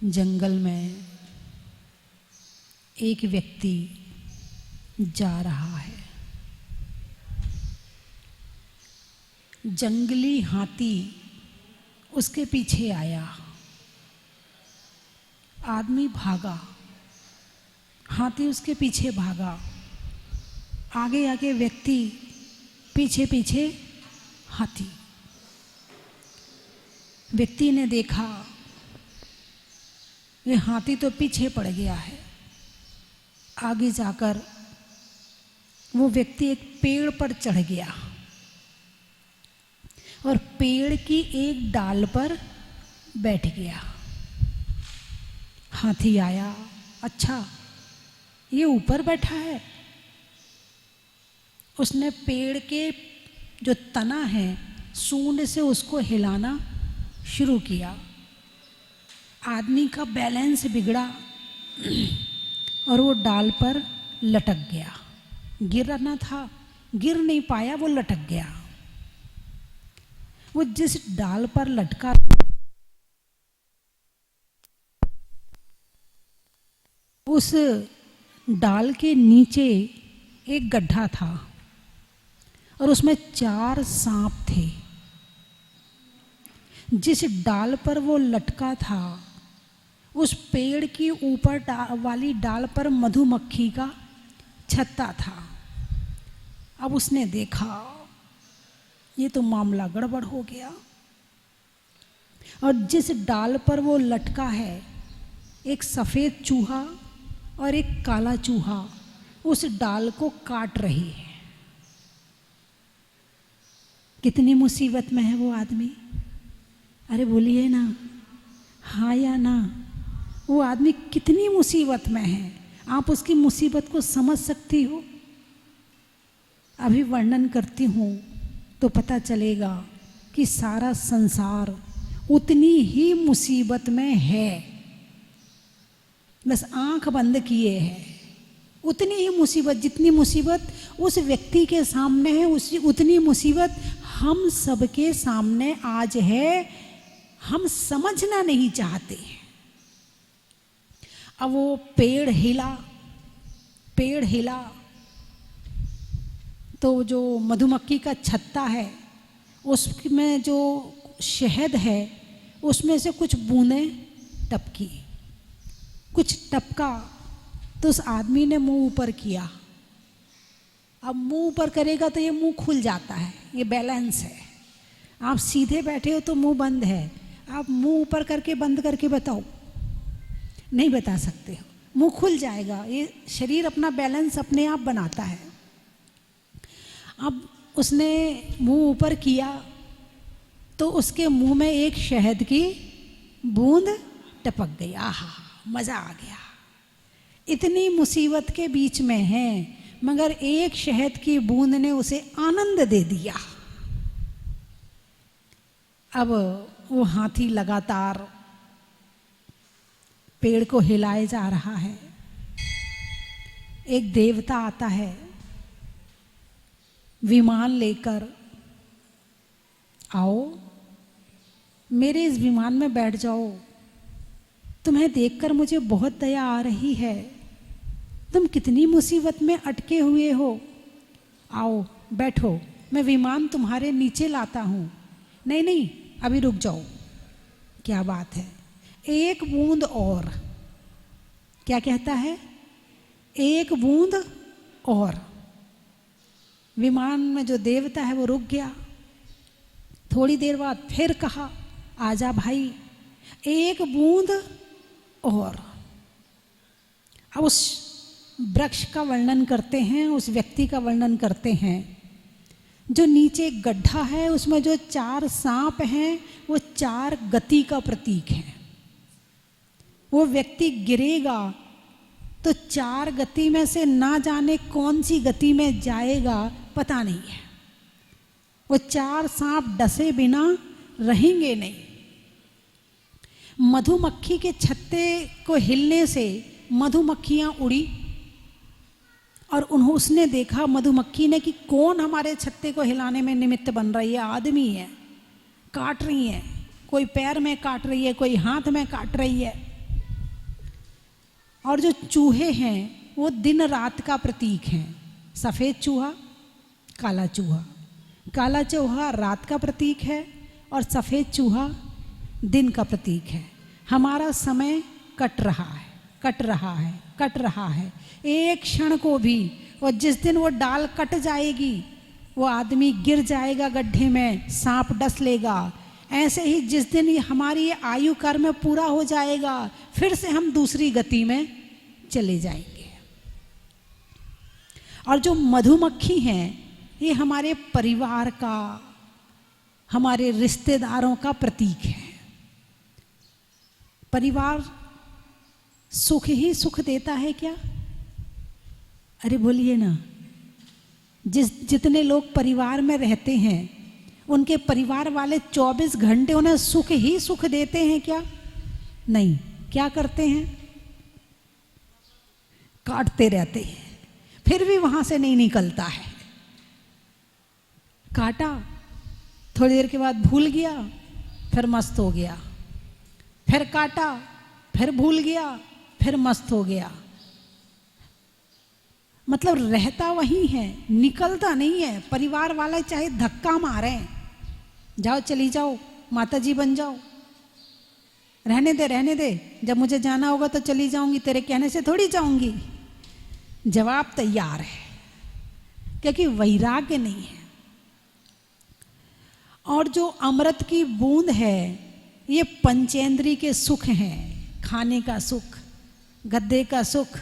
जंगल में एक व्यक्ति जा रहा है। जंगली हाथी उसके पीछे आया। आदमी भागा, हाथी उसके पीछे भागा। आगे आगे व्यक्ति, पीछे पीछे हाथी। व्यक्ति ने देखा ये हाथी तो पीछे पड़ गया है। आगे जाकर वो व्यक्ति एक पेड़ पर चढ़ गया और पेड़ की एक डाल पर बैठ गया। हाथी आया, अच्छा ये ऊपर बैठा है। उसने पेड़ के जो तना है सूंड से उसको हिलाना शुरू किया। आदमी का बैलेंस बिगड़ा और वो डाल पर लटक गया। गिरना था, गिर नहीं पाया, वो लटक गया। वो जिस डाल पर लटका उस डाल के नीचे एक गड्ढा था और उसमें 4 सांप थे। जिस डाल पर वो लटका था उस पेड़ की ऊपर वाली डाल पर मधुमक्खी का छत्ता था। अब उसने देखा ये तो मामला गड़बड़ हो गया और जिस डाल पर वो लटका है एक सफ़ेद चूहा और एक काला चूहा उस डाल को काट रही है। कितनी मुसीबत में है वो आदमी। अरे बोलिए ना, हाँ या ना। वो आदमी कितनी मुसीबत में है, आप उसकी मुसीबत को समझ सकती हो? अभी वर्णन करती हूँ तो पता चलेगा कि सारा संसार उतनी ही मुसीबत में है। बस आंख बंद किए है। उतनी ही मुसीबत, जितनी मुसीबत उस व्यक्ति के सामने है उतनी मुसीबत हम सबके सामने आज है। हम समझना नहीं चाहते। अब वो पेड़ हिला तो जो मधुमक्खी का छत्ता है उसमें जो शहद है उसमें से कुछ बूंदें टपकी। कुछ टपका तो उस आदमी ने मुंह ऊपर किया। अब मुंह ऊपर करेगा तो ये मुंह खुल जाता है, ये बैलेंस है। आप सीधे बैठे हो तो मुंह बंद है, आप मुंह ऊपर करके बंद करके बताओ, नहीं बता सकते हो। मुंह खुल जाएगा, ये शरीर अपना बैलेंस अपने आप बनाता है। अब उसने मुंह ऊपर किया तो उसके मुंह में एक शहद की बूंद टपक गई। आहा, मज़ा आ गया। इतनी मुसीबत के बीच में है मगर एक शहद की बूंद ने उसे आनंद दे दिया। अब वो हाथी लगातार पेड़ को हिलाए जा रहा है। एक देवता आता है विमान लेकर, आओ मेरे इस विमान में बैठ जाओ। तुम्हें देखकर मुझे बहुत दया आ रही है। तुम कितनी मुसीबत में अटके हुए हो। आओ बैठो, मैं विमान तुम्हारे नीचे लाता हूँ। नहीं नहीं, अभी रुक जाओ। क्या बात है, एक बूंद और। क्या कहता है? एक बूंद और। विमान में जो देवता है वो रुक गया। थोड़ी देर बाद फिर कहा, आजा भाई, एक बूंद और। अब उस वृक्ष का वर्णन करते हैं, उस व्यक्ति का वर्णन करते हैं। जो नीचे गड्ढा है उसमें जो 4 सांप हैं वो 4 गति का प्रतीक है। वो व्यक्ति गिरेगा तो 4 गति में से ना जाने कौन सी गति में जाएगा, पता नहीं है। वो 4 सांप डसे बिना रहेंगे नहीं। मधुमक्खी के छत्ते को हिलने से मधुमक्खियां उड़ी और उसने देखा, मधुमक्खी ने, कि कौन हमारे छत्ते को हिलाने में निमित्त बन रही है। आदमी है, काट रही है। कोई पैर में काट रही है, कोई हाथ में काट रही है। और जो चूहे हैं वो दिन रात का प्रतीक हैं। सफ़ेद चूहा, काला चूहा। काला चूहा रात का प्रतीक है और सफ़ेद चूहा दिन का प्रतीक है। हमारा समय कट रहा है, कट रहा है, कट रहा है, एक क्षण को भी। और जिस दिन वो डाल कट जाएगी, वो आदमी गिर जाएगा गड्ढे में, सांप डस लेगा। ऐसे ही जिस दिन हमारी ये आयु कर्म पूरा हो जाएगा, फिर से हम दूसरी गति में चले जाएंगे। और जो मधुमक्खी हैं, ये हमारे परिवार का, हमारे रिश्तेदारों का प्रतीक है। परिवार सुख ही सुख देता है क्या? अरे बोलिए ना। जितने लोग परिवार में रहते हैं, उनके परिवार वाले 24 घंटे उन्हें सुख ही सुख देते हैं क्या? नहीं। क्या करते हैं? काटते रहते हैं, फिर भी वहां से नहीं निकलता है। काटा, थोड़ी देर के बाद भूल गया, फिर मस्त हो गया। फिर काटा, फिर भूल गया, फिर मस्त हो गया। मतलब रहता वही है, निकलता नहीं है। परिवार वाले चाहे धक्का मारे, जाओ चली जाओ, माता जी बन जाओ, रहने दे रहने दे, जब मुझे जाना होगा तो चली जाऊंगी, तेरे कहने से थोड़ी जाऊंगी। जवाब तैयार है, क्योंकि वैराग्य नहीं है। और जो अमृत की बूंद है, ये पंचेंद्री के सुख हैं। खाने का सुख, गद्दे का सुख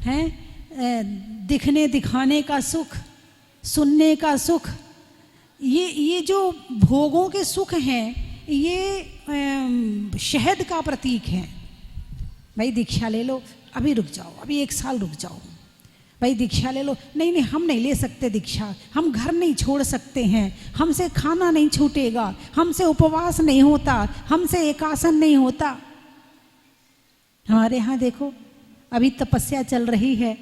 है, दिखने दिखाने का सुख, सुनने का सुख। ये जो भोगों के सुख हैं, ये शहद का प्रतीक है। भाई दीक्षा ले लो, अभी रुक जाओ, अभी 1 साल रुक जाओ। भाई दीक्षा ले लो, नहीं नहीं हम नहीं ले सकते दीक्षा, हम घर नहीं छोड़ सकते हैं, हमसे खाना नहीं छूटेगा, हमसे उपवास नहीं होता, हमसे एकासन नहीं होता। हमारे यहाँ देखो, अभी तपस्या चल रही है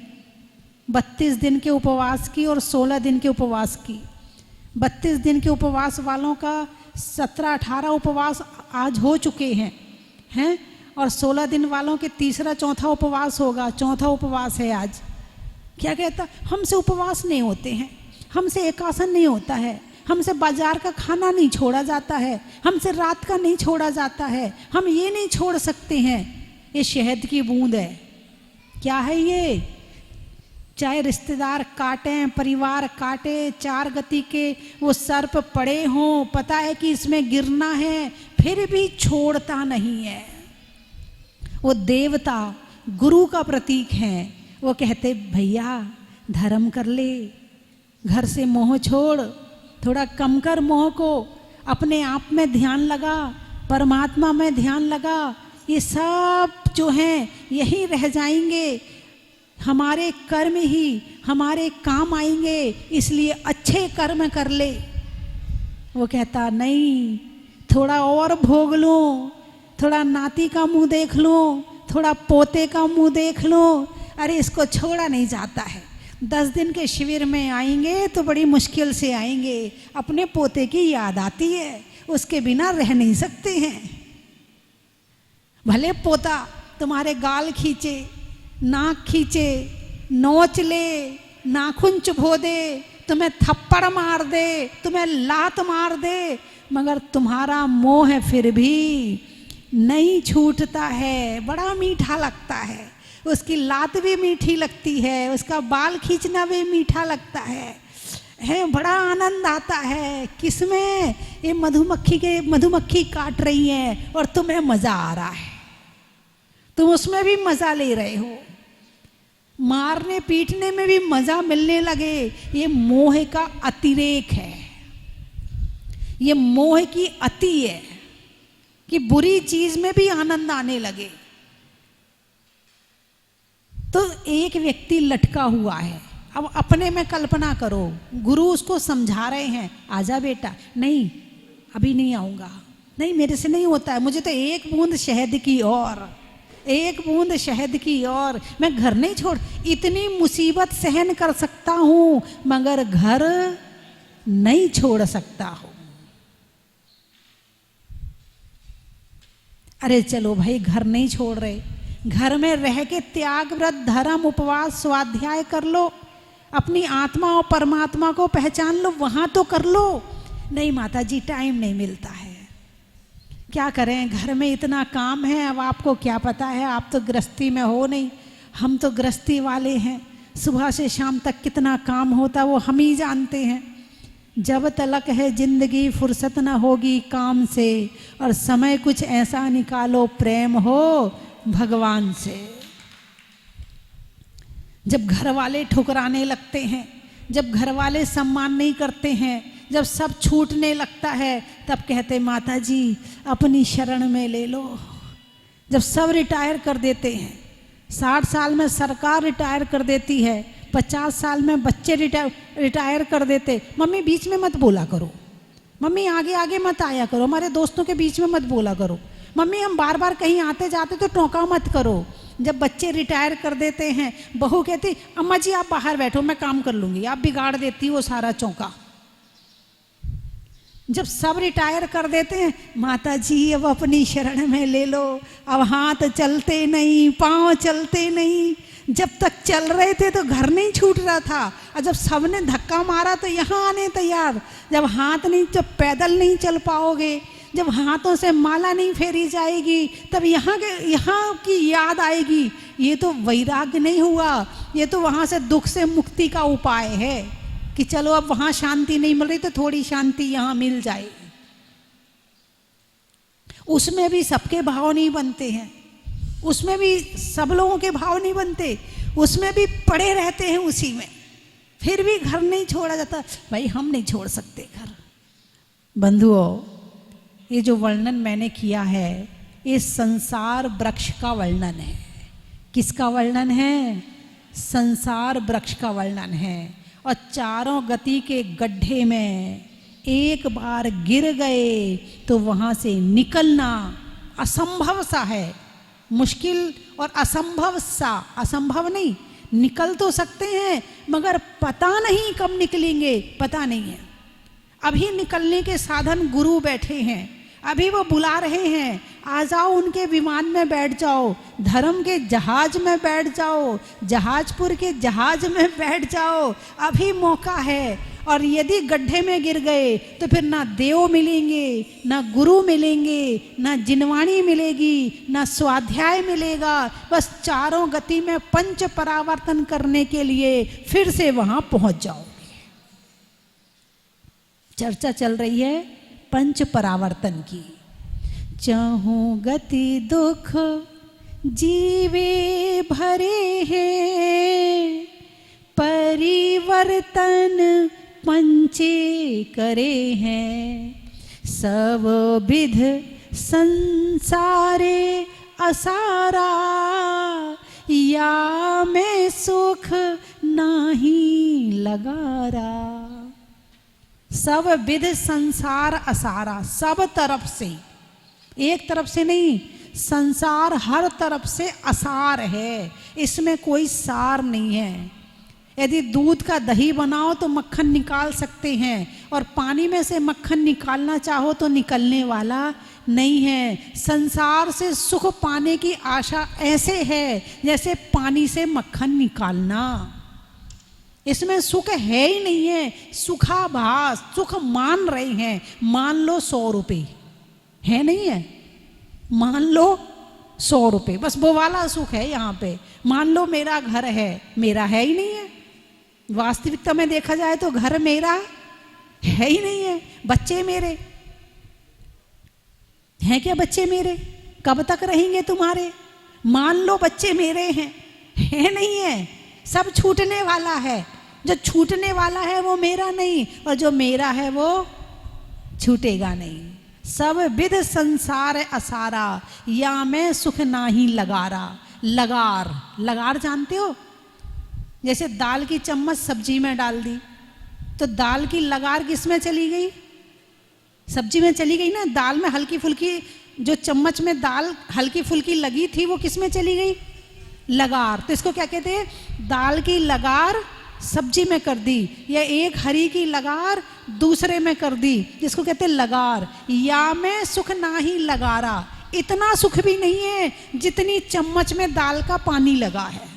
32 दिन के उपवास की और 16 दिन के उपवास की। 32 दिन के उपवास वालों का 17-18 उपवास आज हो चुके हैं और 16 दिन वालों के तीसरा चौथा उपवास होगा। चौथा उपवास है आज। क्या कहता? हमसे उपवास नहीं होते हैं, हमसे एकासन नहीं होता है, हमसे बाजार का खाना नहीं छोड़ा जाता है, हमसे रात का नहीं छोड़ा जाता है, हम ये नहीं छोड़ सकते हैं। ये शहद की बूंद है। क्या है ये? चाहे रिश्तेदार काटें, परिवार काटे, 4 गति के वो सर्प पड़े हों, पता है कि इसमें गिरना है, फिर भी छोड़ता नहीं है। वो देवता गुरु का प्रतीक है। वो कहते भैया धर्म कर ले, घर से मोह छोड़, थोड़ा कम कर मोह को, अपने आप में ध्यान लगा, परमात्मा में ध्यान लगा। ये सब जो हैं यही रह जाएंगे, हमारे कर्म ही हमारे काम आएंगे, इसलिए अच्छे कर्म कर ले। वो कहता नहीं, थोड़ा और भोग लो, थोड़ा नाती का मुंह देख लो, थोड़ा पोते का मुंह देख लो। अरे इसको छोड़ा नहीं जाता है। 10 दिन के शिविर में आएंगे तो बड़ी मुश्किल से आएंगे, अपने पोते की याद आती है, उसके बिना रह नहीं सकते हैं। भले पोता तुम्हारे गाल खींचे, नाक खींचे, नोच ले, नाखून चुभो दे, तुम्हें थप्पड़ मार दे, तुम्हें लात मार दे, मगर तुम्हारा मोह फिर भी नहीं छूटता है। बड़ा मीठा लगता है, उसकी लात भी मीठी लगती है, उसका बाल खींचना भी मीठा लगता है, बड़ा आनंद आता है। किसमें? ये मधुमक्खी काट रही है और तुम्हें मजा आ रहा है, तुम उसमें भी मजा ले रहे हो, मारने पीटने में भी मजा मिलने लगे। ये मोह का अतिरेक है, ये मोह की अति है कि बुरी चीज में भी आनंद आने लगे। तो एक व्यक्ति लटका हुआ है, अब अपने में कल्पना करो, गुरु उसको समझा रहे हैं, आजा बेटा। नहीं अभी नहीं आऊँगा, नहीं मेरे से नहीं होता है, मुझे तो 1 बूंद शहद की और, 1 बूंद शहद की और, मैं घर नहीं छोड़, इतनी मुसीबत सहन कर सकता हूँ मगर घर नहीं छोड़ सकता हूँ। अरे चलो भाई घर नहीं छोड़ रहे, घर में रह के त्याग, व्रत, धर्म, उपवास, स्वाध्याय कर लो, अपनी आत्मा और परमात्मा को पहचान लो, वहां तो कर लो। नहीं माता जी, टाइम नहीं मिलता है, क्या करें, घर में इतना काम है। अब आपको क्या पता है, आप तो गृहस्थी में हो नहीं, हम तो गृहस्थी वाले हैं। सुबह से शाम तक कितना काम होता वो हम ही जानते हैं। जब तलक है जिंदगी फुर्सत न होगी काम से, और समय कुछ ऐसा निकालो प्रेम हो भगवान से। जब घर वाले ठुकराने लगते हैं, जब घर वाले सम्मान नहीं करते हैं, जब सब छूटने लगता है, तब कहते माता जी अपनी शरण में ले लो। जब सब रिटायर कर देते हैं, 60 साल में सरकार रिटायर कर देती है, 50 साल में बच्चे रिटायर कर देते। मम्मी बीच में मत बोला करो, मम्मी आगे आगे मत आया करो, हमारे दोस्तों के बीच में मत बोला करो, मम्मी हम बार बार कहीं आते जाते तो टोका मत करो। जब बच्चे रिटायर कर देते हैं, बहू कहती अम्मा जी आप बाहर बैठो मैं काम कर लूँगी, आप बिगाड़ देती हो सारा चौका। जब सब रिटायर कर देते हैं, माता जी अब अपनी शरण में ले लो। अब हाथ चलते नहीं, पाँव चलते नहीं। जब तक चल रहे थे तो घर नहीं छूट रहा था, और जब सबने धक्का मारा तो यहाँ आने तैयार। जब हाथ नहीं, जब पैदल नहीं चल पाओगे, जब हाथों से माला नहीं फेरी जाएगी, तब यहाँ की याद आएगी। ये तो वैराग्य नहीं हुआ, ये तो वहाँ से दुख से मुक्ति का उपाय है कि चलो अब वहाँ शांति नहीं मिल रही तो थोड़ी शांति यहाँ मिल जाएगी। उसमें भी सबके भाव नहीं बनते हैं, उसमें भी सब लोगों के भाव नहीं बनते, उसमें भी पड़े रहते हैं उसी में, फिर भी घर नहीं छोड़ा जाता। भाई हम नहीं छोड़ सकते घर। बंधुओं, ये जो वर्णन मैंने किया है, ये संसार वृक्ष का वर्णन है। किसका वर्णन है? संसार वृक्ष का वर्णन है। और चारों गति के गड्ढे में एक बार गिर गए तो वहाँ से निकलना असंभव सा है, मुश्किल और असंभव सा। असंभव नहीं, निकल तो सकते हैं मगर पता नहीं कब निकलेंगे, पता नहीं है। अभी निकलने के साधन गुरु बैठे हैं, अभी वो बुला रहे हैं, आ जाओ उनके विमान में बैठ जाओ, धर्म के जहाज में बैठ जाओ, जहाजपुर के जहाज में बैठ जाओ, अभी मौका है। और यदि गड्ढे में गिर गए तो फिर ना देव मिलेंगे, ना गुरु मिलेंगे, ना जिनवाणी मिलेगी, ना स्वाध्याय मिलेगा। बस चारों गति में पंच परावर्तन करने के लिए फिर से वहां पहुंच जाओगे। चर्चा चल रही है पंच परावर्तन की। चहु गति दुख जीवे भरे हैं, परिवर्तन पंचे करे हैं। सब विध संसारे असारा, या में सुख नाही लगारा। सब विध संसार असारा, सब तरफ से, एक तरफ से नहीं, संसार हर तरफ से असार है, इसमें कोई सार नहीं है। यदि दूध का दही बनाओ तो मक्खन निकाल सकते हैं, और पानी में से मक्खन निकालना चाहो तो निकलने वाला नहीं है। संसार से सुख पाने की आशा ऐसे है जैसे पानी से मक्खन निकालना, इसमें सुख है ही नहीं है, सुखाभास, सुख मान रहे हैं। मान लो 100 रुपये है, नहीं है, मान लो 100 रुपये, बस वो वाला सुख है यहाँ पे। मान लो मेरा घर है, मेरा है ही नहीं है। वास्तविकता में देखा जाए तो घर मेरा है ही नहीं है। बच्चे मेरे हैं क्या? बच्चे मेरे कब तक रहेंगे तुम्हारे? मान लो बच्चे मेरे हैं, है नहीं है, सब छूटने वाला है। जो छूटने वाला है वो मेरा नहीं, और जो मेरा है वो छूटेगा नहीं। सब विध संसार असारा, या मैं सुख नाही लगारा। लगार, लगार जानते हो? जैसे दाल की चम्मच सब्जी में डाल दी तो दाल की लगार किस में चली गई? सब्जी में चली गई ना। दाल में हल्की फुल्की, जो चम्मच में दाल हल्की फुल्की लगी थी वो किस में चली गई? लगार। तो इसको क्या कहते हैं? दाल की लगार सब्जी में कर दी, या एक हरी की लगार दूसरे में कर दी, जिसको कहते हैं लगार। या में सुख नाही लगारा, इतना सुख भी नहीं है जितनी चम्मच में दाल का पानी लगा है।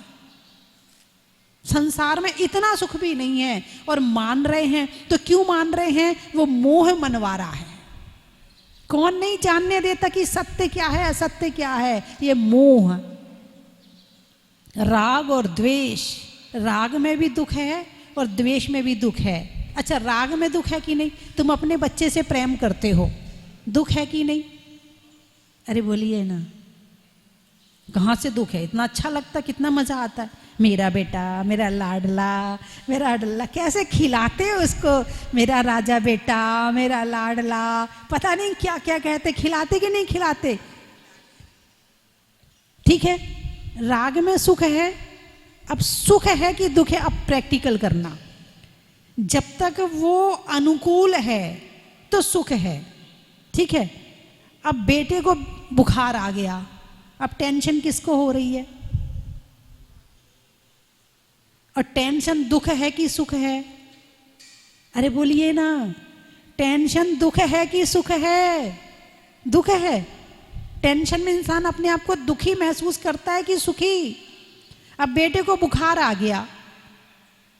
संसार में इतना सुख भी नहीं है, और मान रहे हैं तो क्यों मान रहे हैं? वो मोह मनवा रहा है। कौन नहीं जानने देता कि सत्य क्या है असत्य क्या है? ये मोह। राग और द्वेष, राग में भी दुख है और द्वेष में भी दुख है। अच्छा, राग में दुख है कि नहीं? तुम अपने बच्चे से प्रेम करते हो, दुख है कि नहीं? अरे बोलिए ना, कहाँ से दुख है? इतना अच्छा लगता, कितना मजा आता है। मेरा बेटा, मेरा लाडला, मेरा अडल्ला, कैसे खिलाते हो उसको, मेरा राजा बेटा, मेरा लाडला, पता नहीं क्या क्या कहते, खिलाते कि नहीं खिलाते? ठीक है, राग में सुख है। अब सुख है कि दुख है, अब प्रैक्टिकल करना। जब तक वो अनुकूल है तो सुख है, ठीक है। अब बेटे को बुखार आ गया, अब टेंशन किसको हो रही है? और टेंशन दुख है कि सुख है? अरे बोलिए ना, टेंशन दुख है कि सुख है? दुख है। टेंशन में इंसान अपने आप को दुखी महसूस करता है कि सुखी। अब बेटे को बुखार आ गया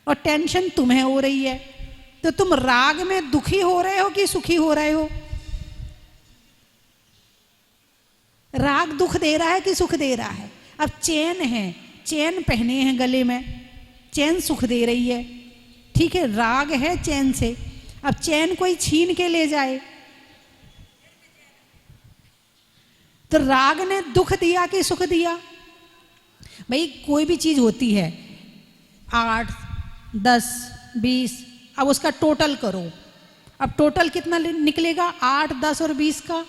और टेंशन तुम्हें हो रही है, तो तुम राग में दुखी हो रहे हो कि सुखी हो रहे हो? राग दुख दे रहा है कि सुख दे रहा है? अब चैन है, चैन पहने हैं गले में, चैन सुख दे रही है, ठीक है, राग है चैन से। अब चैन कोई छीन के ले जाए तो राग ने दुख दिया कि सुख दिया? भाई कोई भी चीज होती है, 8, 10, 20, अब उसका टोटल करो। अब टोटल कितना निकलेगा? 8, 10 और 20 का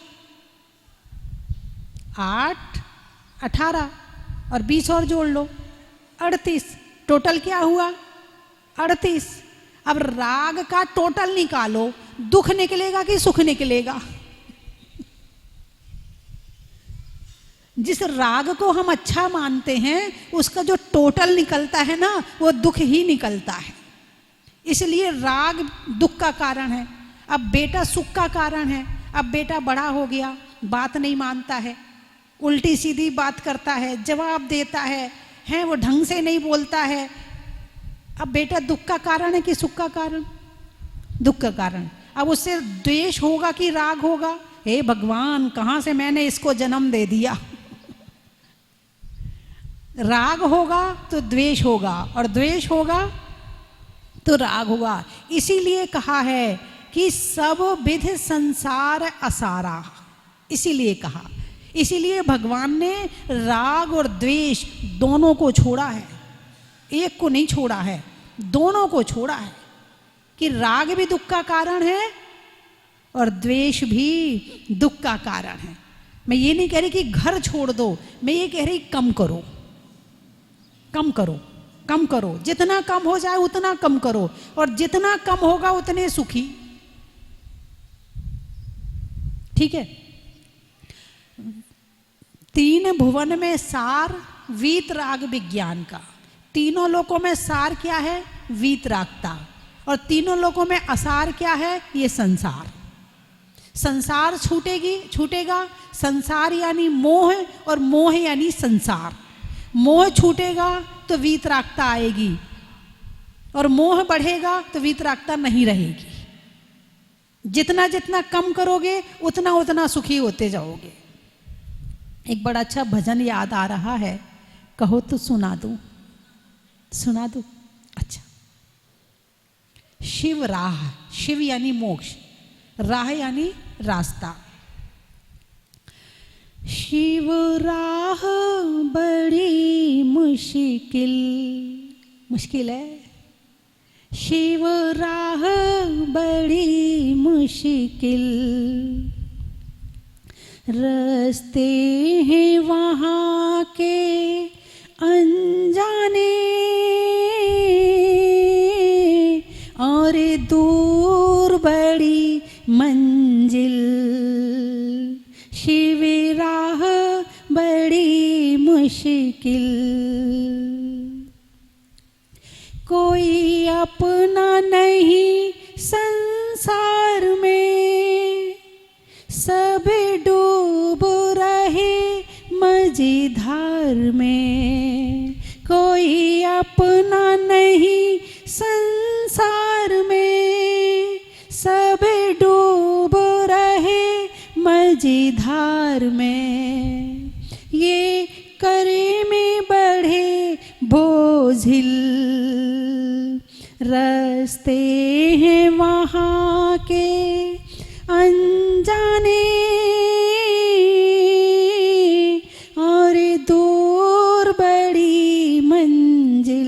8, 18 और 20 और जोड़ लो 38। टोटल क्या हुआ? 38। अब राग का टोटल निकालो, दुख निकलेगा कि सुख निकलेगा? जिस राग को हम अच्छा मानते हैं उसका जो टोटल निकलता है ना, वो दुख ही निकलता है। इसलिए राग दुख का कारण है। अब बेटा सुख का कारण है। अब बेटा बड़ा हो गया, बात नहीं मानता है, उल्टी सीधी बात करता है, जवाब देता है वो ढंग से नहीं बोलता है। अब बेटा दुख का कारण है कि सुख का कारण? दुख का कारण। अब उससे द्वेष होगा कि राग होगा? हे भगवान, कहाँ से मैंने इसको जन्म दे दिया। राग होगा तो द्वेष होगा, और द्वेष होगा तो राग होगा। इसीलिए कहा है कि सब विध संसार असारा, इसीलिए कहा। इसीलिए भगवान ने राग और द्वेष दोनों को छोड़ा है, एक को नहीं छोड़ा है, दोनों को छोड़ा है। कि राग भी दुख का कारण है और द्वेष भी दुख का कारण है। मैं ये नहीं कह रही कि घर छोड़ दो, मैं ये कह रही कम करो, कम करो, कम करो। जितना कम हो जाए उतना कम करो, और जितना कम होगा उतने सुखी, ठीक है। 3 भुवन में सार वीत राग विज्ञान का। तीनों लोकों में सार क्या है? वीत रागता। और तीनों लोकों में असार क्या है? ये संसार। संसार छूटेगा, संसार यानी मोह, और मोह यानी संसार। मोह छूटेगा तो वीतरागता आएगी, और मोह बढ़ेगा तो वीतरागता नहीं रहेगी। जितना जितना कम करोगे उतना उतना सुखी होते जाओगे। एक बड़ा अच्छा भजन याद आ रहा है, कहो तो सुना दूं? सुना दूं? अच्छा। शिव राह, शिव यानी मोक्ष, राह यानी रास्ता। शिव राह बड़ी मुश्किल, मुश्किल है। शिव राह बड़ी मुश्किल, रास्ते हैं वहाँ के अनजाने, और दूर बड़ी मंजिल। शिव राह बड़ी मुश्किल, कोई अपना नहीं संसार में, सब डूब रहे मझधार में, कोई अपना नहीं संसार में, सब डूब रहे मझधार में। ये करे में बढ़े बोझिल, रास्ते हैं वहाँ के अनजाने, और दूर बड़ी मंजिल,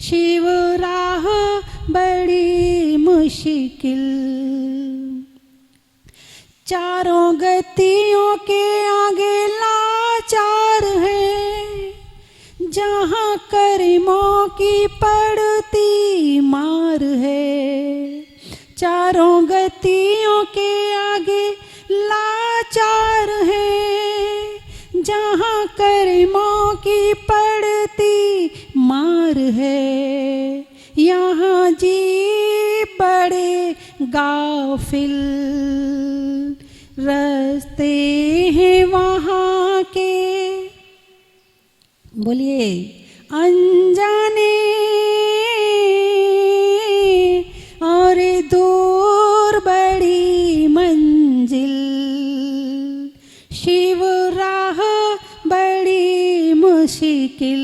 शिव राह बड़ी मुश्किल। चारों गतियों के आगे लाचार है, जहाँ कर्मों की पड़ती मार है। चारों गतियों के आगे लाचार है, जहाँ कर्मों की पड़ती मार है। यहाँ जी बड़े गाफिल, रास्ते हैं वहाँ के, बोलिए अनजाने, और दूर बड़ी मंजिल, शिव राह बड़ी मुश्किल।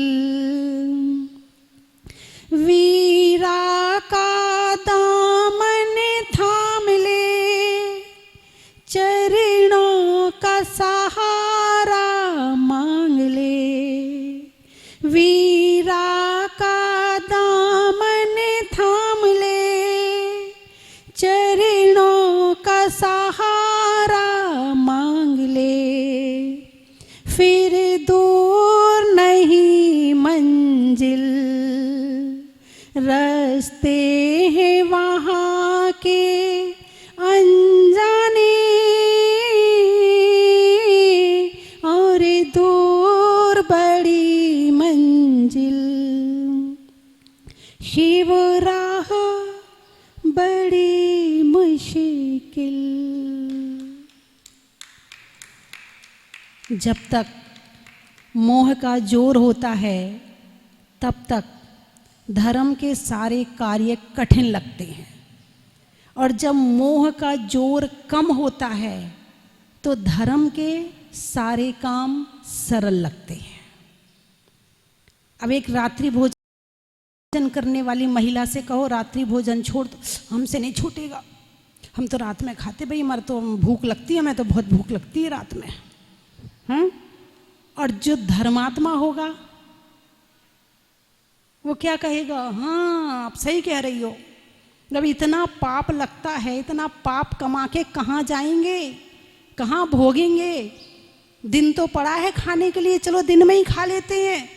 वीरा का दामन थाम ले, चरणों का सहारा मांग ले। वीरा का दामन थाम ले, चरणों का सहारा मांग ले। फिर दूर नहीं मंजिल, रास्ते हैं वहाँ के अनजाने, और दूर बड़ी मंजिल, शिव राह बड़ी मुश्किल। जब तक मोह का जोर होता है, तब तक धर्म के सारे कार्य कठिन लगते हैं, और जब मोह का जोर कम होता है तो धर्म के सारे काम सरल लगते हैं। अब एक रात्रि भोजन करने वाली महिला से कहो रात्रि भोजन छोड़ दो, हमसे नहीं छूटेगा, हम तो रात में खाते, भाई हमारे तो भूख लगती है, हमें तो बहुत भूख लगती है रात में। हाँ, और जो धर्मात्मा होगा वो क्या कहेगा, हाँ आप सही कह रही हो, जब इतना पाप लगता है, इतना पाप कमा के कहाँ जाएंगे, कहाँ भोगेंगे। दिन तो पड़ा है खाने के लिए, चलो दिन में ही खा लेते हैं,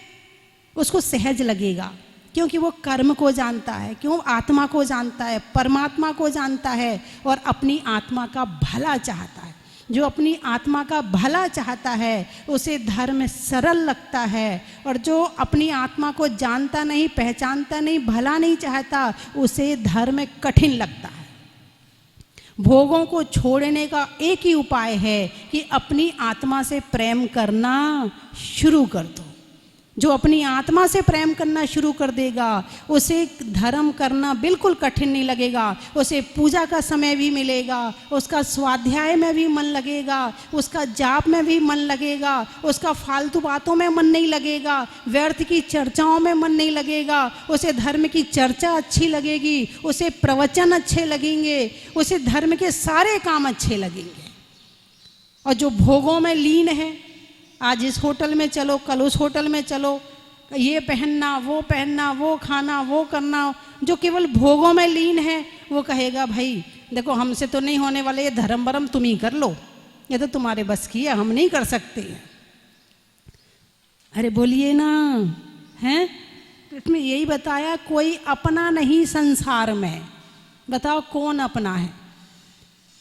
उसको सहज लगेगा, क्योंकि वो कर्म को जानता है, क्यों आत्मा को जानता है, परमात्मा को जानता है, और अपनी आत्मा का भला चाहता है। जो अपनी आत्मा का भला चाहता है उसे धर्म सरल लगता है, और जो अपनी आत्मा को जानता नहीं, पहचानता नहीं, भला नहीं चाहता, उसे धर्म कठिन लगता है। भोगों को छोड़ने का एक ही उपाय है कि अपनी आत्मा से प्रेम करना शुरू कर दो। जो अपनी आत्मा से प्रेम करना शुरू कर देगा उसे धर्म करना बिल्कुल कठिन नहीं लगेगा, उसे पूजा का समय भी मिलेगा, उसका स्वाध्याय में भी मन लगेगा, उसका जाप में भी मन लगेगा, उसका फालतू बातों में मन नहीं लगेगा, व्यर्थ की चर्चाओं में मन नहीं लगेगा, उसे धर्म की चर्चा अच्छी लगेगी, उसे प्रवचन अच्छे लगेंगे, उसे धर्म के सारे काम अच्छे लगेंगे। और जो भोगों में लीन है, आज इस होटल में चलो, कल उस होटल में चलो, ये पहनना, वो खाना, वो करना, जो केवल भोगों में लीन है वो कहेगा भाई देखो हमसे तो नहीं होने वाले, ये धर्म बरम तुम ही कर लो, ये तो तुम्हारे बस की है, हम नहीं कर सकते। अरे बोलिए ना, हैं? इसमें यही बताया कोई अपना नहीं संसार में। बताओ कौन अपना है?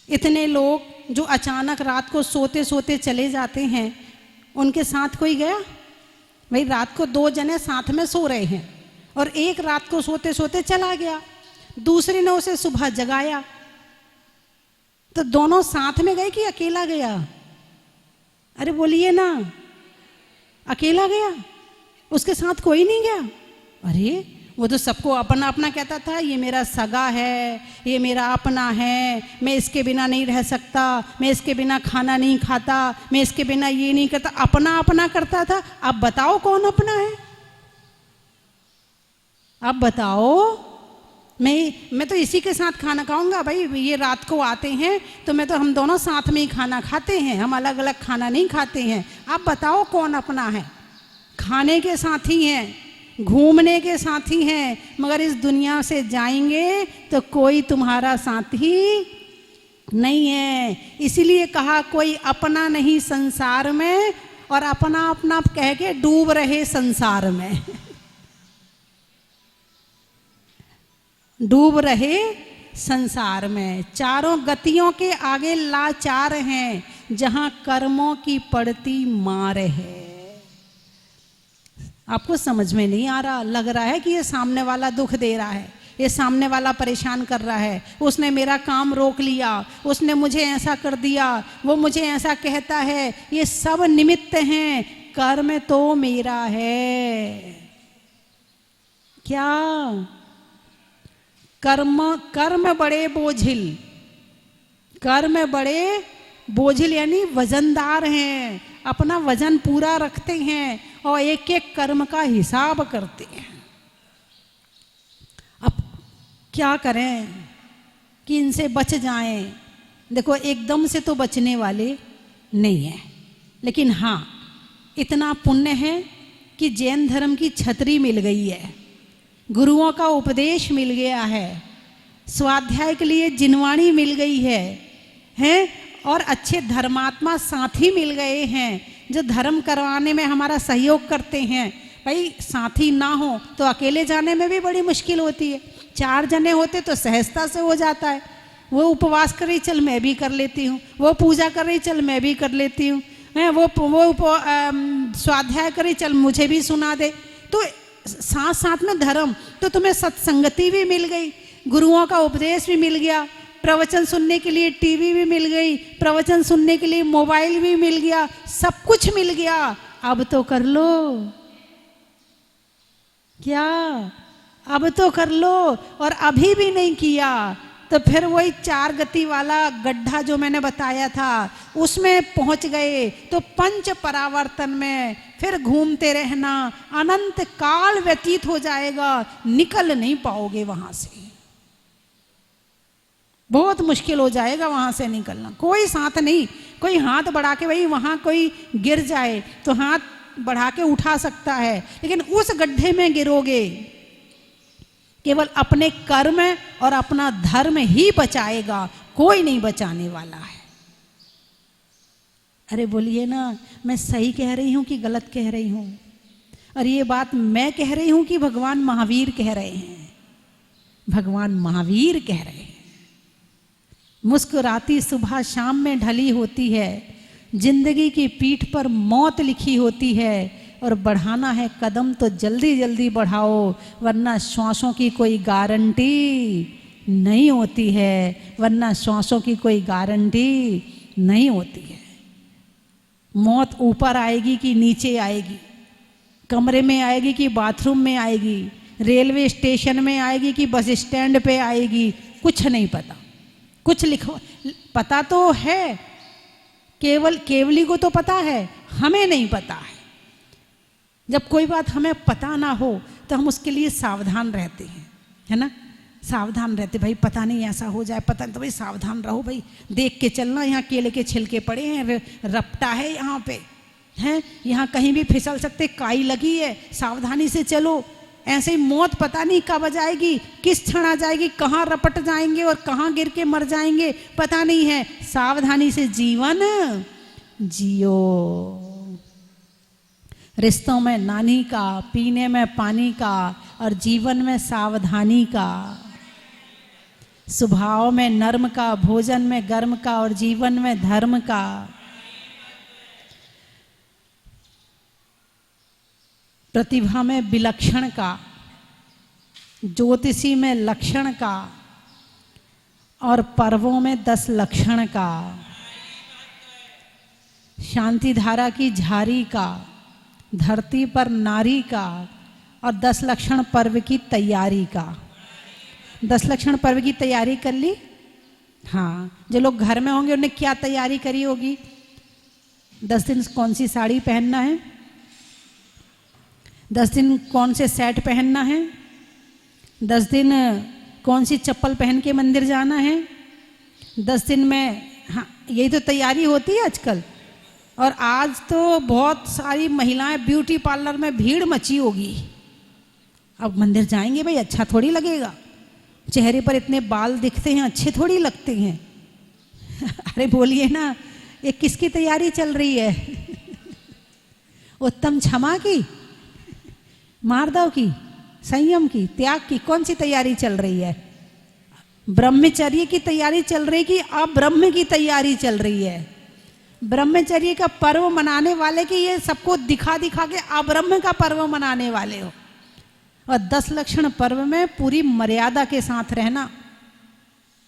इतने लोग जो अचानक रात को सोते सोते चले जाते हैं, उनके साथ कोई गया? भाई रात को 2 जने साथ में सो रहे हैं और एक रात को सोते सोते चला गया, दूसरे ने उसे सुबह जगाया, तो दोनों साथ में गए कि अकेला गया? अरे बोलिए ना, अकेला गया, उसके साथ कोई नहीं गया? अरे वो तो सबको अपना अपना कहता था, ये मेरा सगा है, ये मेरा अपना है, मैं इसके बिना नहीं रह सकता, मैं इसके बिना खाना नहीं खाता, मैं इसके बिना ये नहीं करता, अपना अपना करता था। अब बताओ कौन अपना है? अब बताओ। मैं तो इसी के साथ खाना खाऊंगा भाई, ये रात को आते हैं तो मैं तो, हम दोनों साथ में ही खाना खाते हैं, हम अलग अलग खाना नहीं खाते हैं। अब बताओ कौन अपना है? खाने के साथी हैं, घूमने के साथी हैं, मगर इस दुनिया से जाएंगे तो कोई तुम्हारा साथी नहीं है। इसीलिए कहा कोई अपना नहीं संसार में, और अपना अपना कह के डूब रहे संसार में। डूब रहे संसार में, चारों गतियों के आगे लाचार हैं, जहां कर्मों की पड़ती मार है। आपको समझ में नहीं आ रहा, लग रहा है कि ये सामने वाला दुख दे रहा है, ये सामने वाला परेशान कर रहा है, उसने मेरा काम रोक लिया, उसने मुझे ऐसा कर दिया, वो मुझे ऐसा कहता है। ये सब निमित्त हैं, कर्म तो मेरा है। क्या? कर्म बड़े बोझिल, कर्म बड़े बोझिल यानी वजनदार हैं, अपना वजन पूरा रखते हैं और एक एक कर्म का हिसाब करते हैं। अब क्या करें कि इनसे बच जाएं? देखो एकदम से तो बचने वाले नहीं है, लेकिन हाँ इतना पुण्य है कि जैन धर्म की छतरी मिल गई है, गुरुओं का उपदेश मिल गया है, स्वाध्याय के लिए जिनवाणी मिल गई है, और अच्छे धर्मात्मा साथी मिल गए हैं जो धर्म करवाने में हमारा सहयोग करते हैं। भाई साथी ना हो तो अकेले जाने में भी बड़ी मुश्किल होती है, 4 जने होते तो सहजता से हो जाता है। वो उपवास कर रही, चल मैं भी कर लेती हूँ, वो पूजा कर रही, चल मैं भी कर लेती हूँ, वो स्वाध्याय कर रही, चल मुझे भी सुना दे। तो साथ साथ में धर्म, तो तुम्हें सत्संगति भी मिल गई, गुरुओं का उपदेश भी मिल गया, प्रवचन सुनने के लिए टीवी भी मिल गई, प्रवचन सुनने के लिए मोबाइल भी मिल गया, सब कुछ मिल गया। अब तो कर लो। क्या? अब तो कर लो। और अभी भी नहीं किया तो फिर वही 4 गति वाला गड्ढा जो मैंने बताया था उसमें पहुंच गए तो पंच परावर्तन में फिर घूमते रहना, अनंत काल व्यतीत हो जाएगा, निकल नहीं पाओगे वहां से। बहुत मुश्किल हो जाएगा वहां से निकलना। कोई साथ नहीं, कोई हाथ बढ़ा के, भाई वहां कोई गिर जाए तो हाथ बढ़ा के उठा सकता है, लेकिन उस गड्ढे में गिरोगे केवल अपने कर्म और अपना धर्म ही बचाएगा, कोई नहीं बचाने वाला है। अरे बोलिए ना, मैं सही कह रही हूं कि गलत कह रही हूं? और ये बात मैं कह रही हूं कि भगवान महावीर कह रहे हैं? भगवान महावीर कह रहे हैं। मुस्कुराती सुबह शाम में ढली होती है, जिंदगी की पीठ पर मौत लिखी होती है, और बढ़ाना है कदम तो जल्दी जल्दी बढ़ाओ, वरना श्वासों की कोई गारंटी नहीं होती है, वरना श्वासों की कोई गारंटी नहीं होती है। मौत ऊपर आएगी कि नीचे आएगी, कमरे में आएगी कि बाथरूम में आएगी, रेलवे स्टेशन में आएगी कि बस स्टैंड पे आएगी, कुछ नहीं पता। कुछ लिखो पता तो है, केवली को तो पता है, हमें नहीं पता है। जब कोई बात हमें पता ना हो तो हम उसके लिए सावधान रहते हैं, है ना? सावधान रहते, भाई पता नहीं ऐसा हो जाए, पता नहीं, तो भाई सावधान रहो, भाई देख के चलना, यहाँ केले के छिलके पड़े हैं, रपटा है यहाँ पे, हैं यहाँ कहीं भी फिसल सकते, काई लगी है, सावधानी से चलो। ऐसे ही मौत पता नहीं कब आ जाएगी, किस क्षण आ जाएगी, कहाँ रपट जाएंगे और कहाँ गिर के मर जाएंगे, पता नहीं है। सावधानी से जीवन जियो। रिश्तों में नानी का, पीने में पानी का, और जीवन में सावधानी का। स्वभाव में नर्म का, भोजन में गर्म का, और जीवन में धर्म का। प्रतिभा में विलक्षण का, ज्योतिषी में लक्षण का, और पर्वों में 10 लक्षण का। शांति धारा की झारी का, धरती पर नारी का, और 10 लक्षण पर्व की तैयारी का। 10 लक्षण पर्व की तैयारी कर ली? हाँ, जो लोग घर में होंगे उन्हें क्या तैयारी करी होगी? 10 दिन कौन सी साड़ी पहनना है, 10 दिन कौन से सेट पहनना है, 10 दिन कौन सी चप्पल पहन के मंदिर जाना है, 10 दिन में, हाँ यही तो तैयारी होती है आजकल। और आज तो बहुत सारी महिलाएं ब्यूटी पार्लर में भीड़ मची होगी। अब मंदिर जाएंगे भाई, अच्छा थोड़ी लगेगा, चेहरे पर इतने बाल दिखते हैं, अच्छे थोड़ी लगते हैं। अरे बोलिए ना, ये किसकी तैयारी चल रही है? उत्तम क्षमा की, मार्दव की, संयम की, त्याग की, कौन सी तैयारी चल रही है? ब्रह्मचर्य की तैयारी चल रही कि अब्रह्म की तैयारी चल रही है? ब्रह्मचर्य का पर्व मनाने वाले कि ये सबको दिखा दिखा के अब्रह्म का पर्व मनाने वाले हो? और 10 लक्षण पर्व में पूरी मर्यादा के साथ रहना,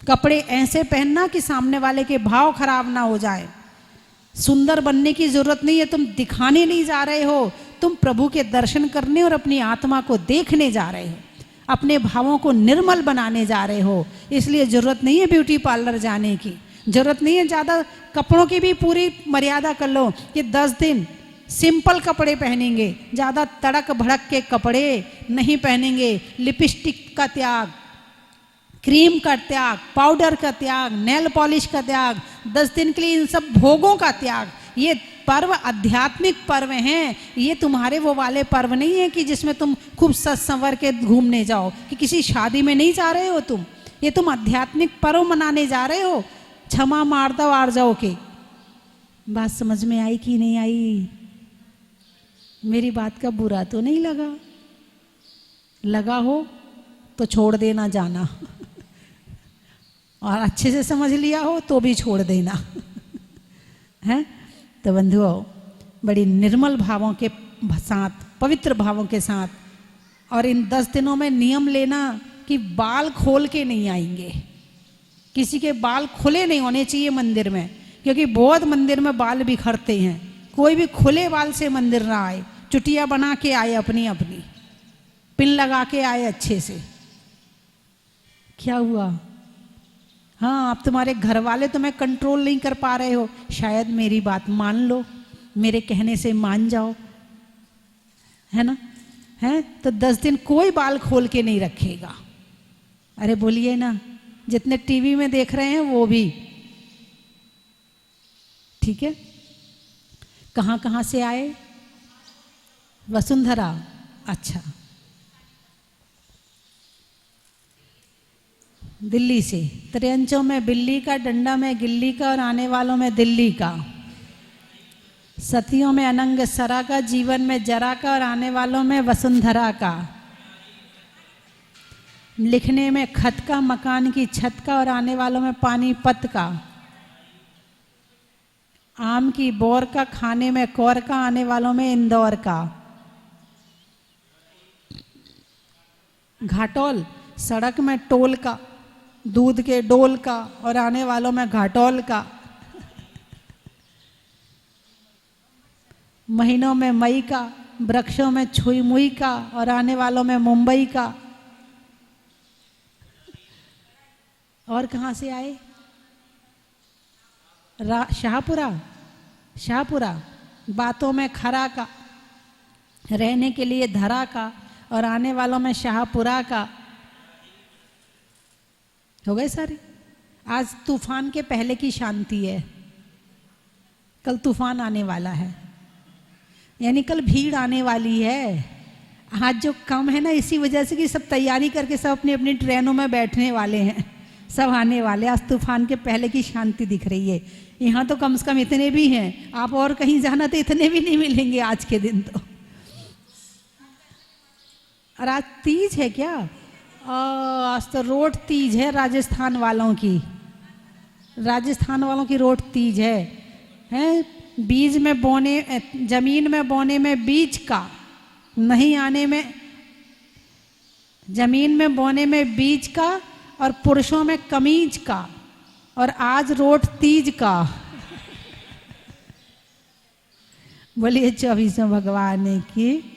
कपड़े ऐसे पहनना कि सामने वाले के भाव खराब ना हो जाए। सुंदर बनने की जरूरत नहीं है, तुम दिखाने नहीं जा रहे हो, तुम प्रभु के दर्शन करने और अपनी आत्मा को देखने जा रहे हो, अपने भावों को निर्मल बनाने जा रहे हो। इसलिए जरूरत नहीं है ब्यूटी पार्लर जाने की, जरूरत नहीं है ज़्यादा कपड़ों की भी पूरी मर्यादा कर लो कि 10 दिन सिंपल कपड़े पहनेंगे, ज़्यादा तड़क भड़क के कपड़े नहीं पहनेंगे। लिपस्टिक का त्याग, क्रीम का त्याग, पाउडर का त्याग, नेल पॉलिश का त्याग, 10 दिन के लिए इन सब भोगों का त्याग। ये पर्व आध्यात्मिक पर्व हैं, ये तुम्हारे वो वाले पर्व नहीं है कि जिसमें तुम खूब सज संवर के घूमने जाओ, कि किसी शादी में नहीं जा रहे हो तुम। ये तुम आध्यात्मिक पर्व मनाने जा रहे हो, क्षमा मार्दव आर्जव के। बात समझ में आई कि नहीं आई? मेरी बात का बुरा तो नहीं लगा? लगा हो तो छोड़ देना जाना, और अच्छे से समझ लिया हो तो भी छोड़ देना। है तो बंधुओं, बड़ी निर्मल भावों के साथ, पवित्र भावों के साथ, और इन 10 दिनों में नियम लेना कि बाल खोल के नहीं आएंगे। किसी के बाल खुले नहीं होने चाहिए मंदिर में, क्योंकि बहुत मंदिर में बाल बिखरते हैं। कोई भी खुले बाल से मंदिर ना आए, चुटिया बना के आए, अपनी अपनी पिन लगा के आए अच्छे से। क्या हुआ? हाँ, अब तुम्हारे घर वाले तुम्हें कंट्रोल नहीं कर पा रहे हो, शायद मेरी बात मान लो, मेरे कहने से मान जाओ, है ना? है तो 10 दिन कोई बाल खोल के नहीं रखेगा। अरे बोलिए ना, जितने टीवी में देख रहे हैं वो भी ठीक है। कहाँ कहाँ से आए? वसुंधरा, अच्छा, दिल्ली से। त्रियंचों में बिल्ली का, डंडा में गिल्ली का, और आने वालों में दिल्ली का। सतियों में अनंग सरा का, जीवन में जरा का, और आने वालों में वसुंधरा का। लिखने में खत का, मकान की छत का, और आने वालों में पानीपत का। आम की बोर का, खाने में कौर का, आने वालों में इंदौर का। घाटोल, सड़क में टोल का, दूध के डोल का, और आने वालों में घाटोल का। महीनों में मई का, वृक्षों में छुई मुई का, और आने वालों में मुंबई का। और कहाँ से आए? शाहपुरा, शाहपुरा। बातों में खरा का, रहने के लिए धरा का, और आने वालों में शाहपुरा का। हो गए सारे? आज तूफान के पहले की शांति है, कल तूफान आने वाला है, यानी कल भीड़ आने वाली है। आज जो कम है ना, इसी वजह से कि सब तैयारी करके सब अपनी अपनी ट्रेनों में बैठने वाले हैं, सब आने वाले। आज तूफान के पहले की शांति दिख रही है। यहाँ तो कम से कम इतने भी हैं, आप और कहीं जाना तो इतने भी नहीं मिलेंगे आज के दिन तो। और आज तीज है क्या? आज तो रोट तीज है राजस्थान वालों की, राजस्थान वालों की रोट तीज है। बीज में बोने, जमीन में बोने में बीज का, नहीं आने में, जमीन में बोने में बीज का, और पुरुषों में कमीज का। और आज रोट तीज का। बोलिए 24वें भगवान की।